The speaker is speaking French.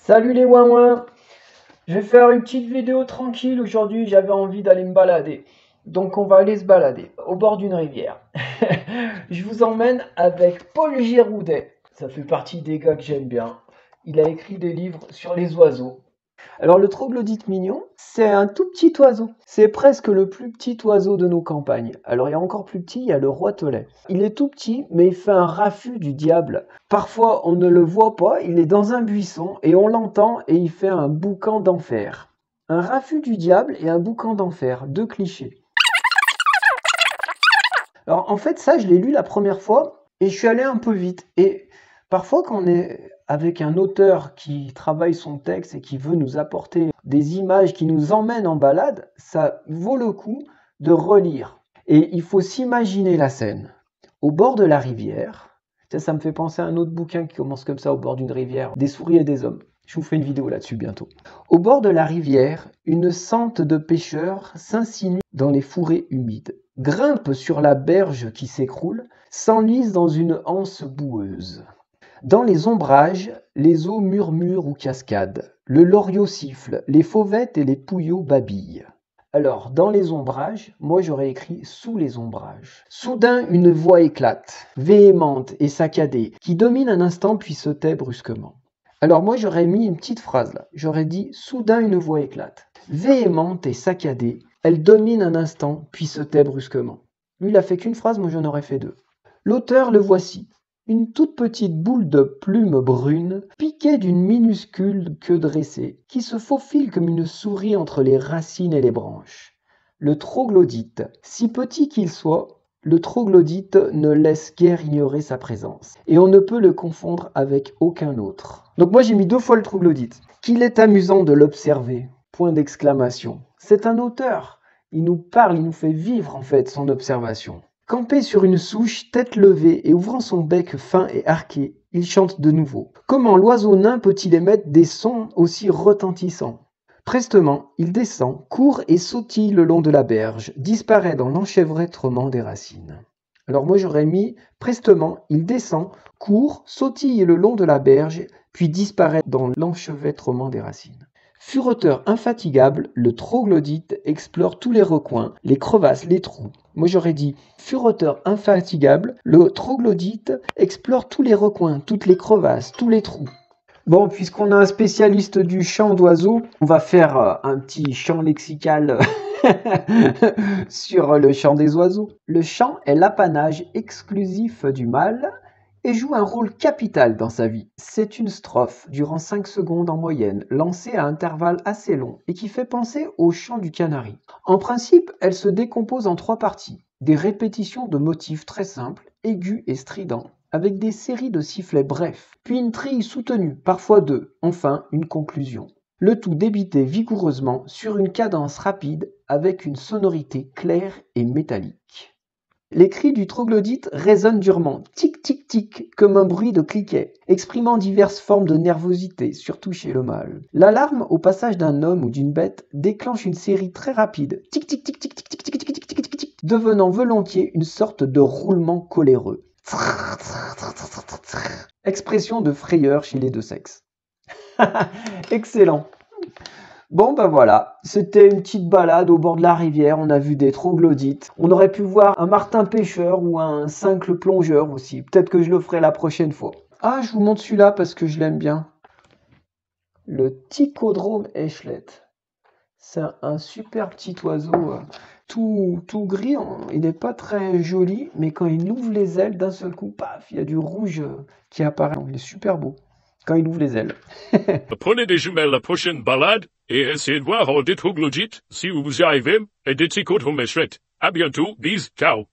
Salut les ouin. Je vais faire une petite vidéo tranquille aujourd'hui, j'avais envie d'aller me balader. Donc on va aller se balader au bord d'une rivière. Je vous emmène avec Paul Giroudet. Ça fait partie des gars que j'aime bien. Il a écrit des livres sur les oiseaux. Alors le troglodyte mignon, c'est un tout petit oiseau. C'est presque le plus petit oiseau de nos campagnes. Alors il y a encore plus petit, il y a le roitelet. Il est tout petit, mais il fait un raffut du diable. Parfois on ne le voit pas, il est dans un buisson et on l'entend et il fait un boucan d'enfer. Un raffut du diable et un boucan d'enfer, deux clichés. Alors en fait ça je l'ai lu la première fois et je suis allé un peu vite. Et parfois quand on est avec un auteur qui travaille son texte et qui veut nous apporter des images qui nous emmènent en balade, ça vaut le coup de relire. Et il faut s'imaginer la scène. Au bord de la rivière, ça me fait penser à un autre bouquin qui commence comme ça, au bord d'une rivière, des souris et des hommes. Je vous fais une vidéo là-dessus bientôt. Au bord de la rivière, une sente de pêcheurs s'insinue dans les fourrés humides, grimpe sur la berge qui s'écroule, s'enlise dans une anse boueuse. Dans les ombrages, les eaux murmurent ou cascadent, le loriot siffle, les fauvettes et les pouilleaux babillent. Alors, dans les ombrages, moi j'aurais écrit sous les ombrages. Soudain, une voix éclate, véhémente et saccadée, qui domine un instant puis se tait brusquement. Alors moi j'aurais mis une petite phrase là, j'aurais dit soudain une voix éclate, véhémente et saccadée, elle domine un instant puis se tait brusquement. Lui il a fait qu'une phrase, moi j'en aurais fait deux. L'auteur le voici. Une toute petite boule de plume brune, piquée d'une minuscule queue dressée, qui se faufile comme une souris entre les racines et les branches. Le troglodyte, si petit qu'il soit, le troglodyte ne laisse guère ignorer sa présence, et on ne peut le confondre avec aucun autre. Donc moi j'ai mis 2 fois le troglodyte. Qu'il est amusant de l'observer, point d'exclamation. C'est un auteur, il nous parle, il nous fait vivre en fait son observation. Campé sur une souche, tête levée et ouvrant son bec fin et arqué, il chante de nouveau. Comment l'oiseau nain peut-il émettre des sons aussi retentissants? Prestement, il descend, court et sautille le long de la berge, disparaît dans l'enchevêtrement des racines. Alors moi j'aurais mis prestement, il descend, court, sautille le long de la berge, puis disparaît dans l'enchevêtrement des racines. Fureteur infatigable, le troglodyte explore tous les recoins, les crevasses, les trous. Moi j'aurais dit fureteur infatigable, le troglodyte explore tous les recoins, toutes les crevasses, tous les trous. Bon, puisqu'on a un spécialiste du chant d'oiseaux, on va faire un petit chant lexical sur le chant des oiseaux. Le chant est l'apanage exclusif du mâle et joue un rôle capital dans sa vie. C'est une strophe durant 5 secondes en moyenne, lancée à intervalles assez longs et qui fait penser au chant du canari. En principe, elle se décompose en 3 parties. Des répétitions de motifs très simples, aigus et stridents, avec des séries de sifflets brefs, puis une trille soutenue, parfois 2, enfin une conclusion. Le tout débité vigoureusement sur une cadence rapide avec une sonorité claire et métallique. Les cris du troglodyte résonnent durement, tic tic tic, comme un bruit de cliquet, exprimant diverses formes de nervosité, surtout chez le mâle. L'alarme au passage d'un homme ou d'une bête déclenche une série très rapide, tic tic tic tic tic tic tic tic tic tic tic tic, devenant volontiers une sorte de roulement coléreux. Expression de frayeur chez les deux sexes. Excellent. Bon ben voilà, c'était une petite balade au bord de la rivière, on a vu des troglodytes. On aurait pu voir un martin pêcheur ou un cincle plongeur aussi. Peut-être que je le ferai la prochaine fois. Ah, je vous montre celui-là parce que je l'aime bien. Le Ticodrome échelette. C'est un super petit oiseau tout gris. Il n'est pas très joli, mais quand il ouvre les ailes d'un seul coup, paf, il y a du rouge qui apparaît. Il est super beau quand il ouvre les ailes. Prenez des jumelles la prochaine balade et essayez de voir des troglodytes si vous y arrivez et des Ticodrome échelette. À bientôt, bis, ciao.